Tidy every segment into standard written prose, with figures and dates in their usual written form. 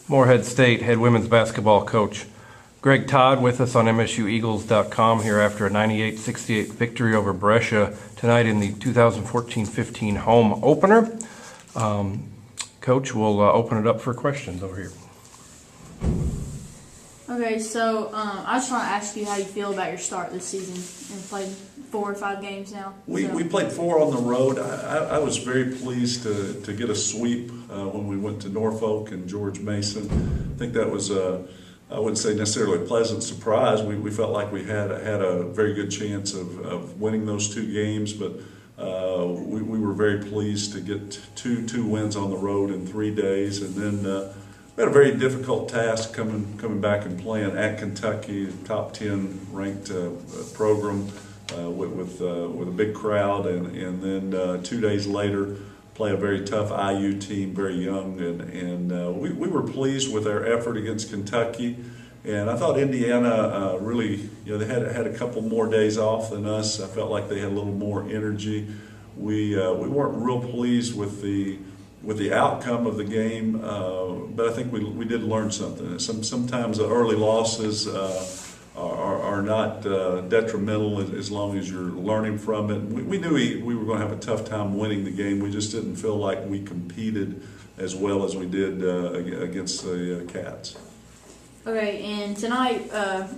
Morehead State head women's basketball coach Greg Todd with us on MSUEagles.com here after a 98-68 victory over Brescia tonight in the 2014-15 home opener. Coach, we'll open it up for questions over here. Okay, so I just want to ask you how you feel about your start this season and played 4 or 5 games now. We played 4 on the road. I was very pleased to get a sweep when we went to Norfolk and George Mason. I think that was I wouldn't say necessarily a pleasant surprise. We felt like we had a very good chance of winning those 2 games, but we were very pleased to get two wins on the road in 3 days, and then we had a very difficult task coming back and playing at Kentucky, top 10 ranked program with a big crowd, and then 2 days later play a very tough IU team, very young, and we were pleased with our effort against Kentucky. And I thought Indiana really, they had a couple more days off than us. I felt like they had a little more energy. We weren't real pleased with the outcome of the game, but I think we did learn something. Sometimes the early losses are not detrimental as long as you're learning from it. We knew we were going to have a tough time winning the game. We just didn't feel like we competed as well as we did against the Cats. Okay, and tonight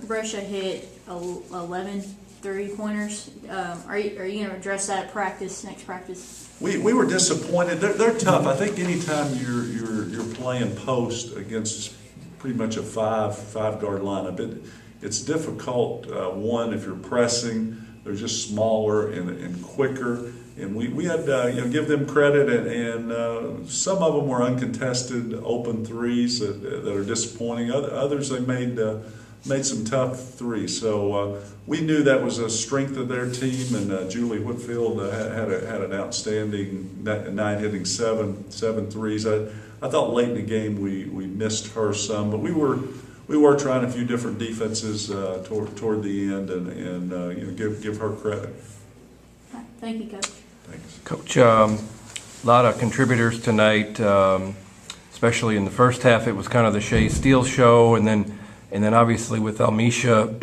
Brescia hit 11 3-pointers. Are you going to address that at next practice? We were disappointed. They're tough. I think anytime you're playing post against pretty much a five guard lineup, it's difficult. One, if you're pressing, they're just smaller and quicker. And we had give them credit, and some of them were uncontested open threes that are disappointing. Others they made some tough threes. So we knew that was a strength of their team, and Julie Whitfield had an outstanding night, hitting seven threes. I thought late in the game we missed her some, but we were trying a few different defenses toward the end, and give her credit. Thank you, Coach. Thanks. Coach, a lot of contributors tonight, especially in the first half. It was kind of the Shea Steele show, and then obviously with Almisha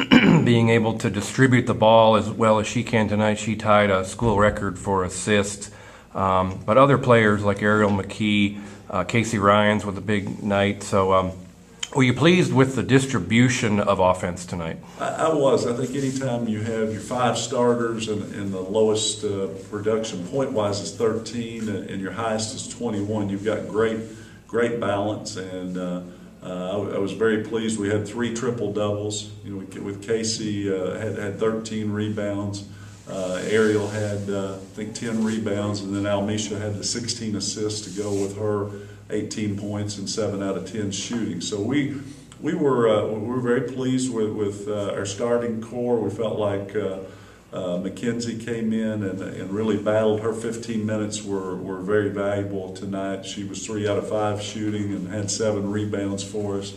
being able to distribute the ball as well as she can tonight, she tied a school record for assists. But other players like Ariel McKee, Casey Ryans with a big night. So were you pleased with the distribution of offense tonight? I was. I think anytime you have your 5 starters and the lowest production point-wise is 13 and your highest is 21, you've got great balance, and I was very pleased. We had 3 triple-doubles. With Casey had 13 rebounds. Ariel had, I think, 10 rebounds, and then Almisha had the 16 assists to go with her 18 points and 7 out of 10 shooting. So we were very pleased with our starting core. We felt like Mackenzie came in and really battled. Her 15 minutes were very valuable tonight. She was 3 out of 5 shooting and had 7 rebounds for us.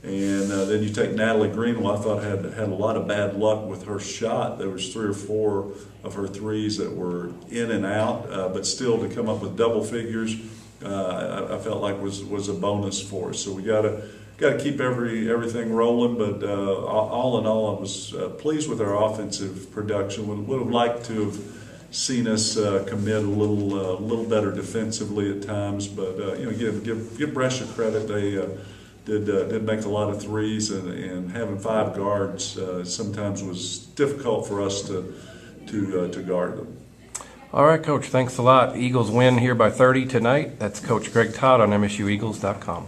And then you take Natalie Greenwell. I thought had a lot of bad luck with her shot. There was 3 or 4 of her threes that were in and out, but still to come up with double figures, I felt like was a bonus for us. So we got to keep everything rolling. But all in all, I was pleased with our offensive production. Would have liked to have seen us commit a little better defensively at times. But give Brescia credit. They did make a lot of threes, and having 5 guards sometimes was difficult for us to guard them. All right, Coach, thanks a lot. Eagles win here by 30 tonight. That's Coach Greg Todd on MSUEagles.com.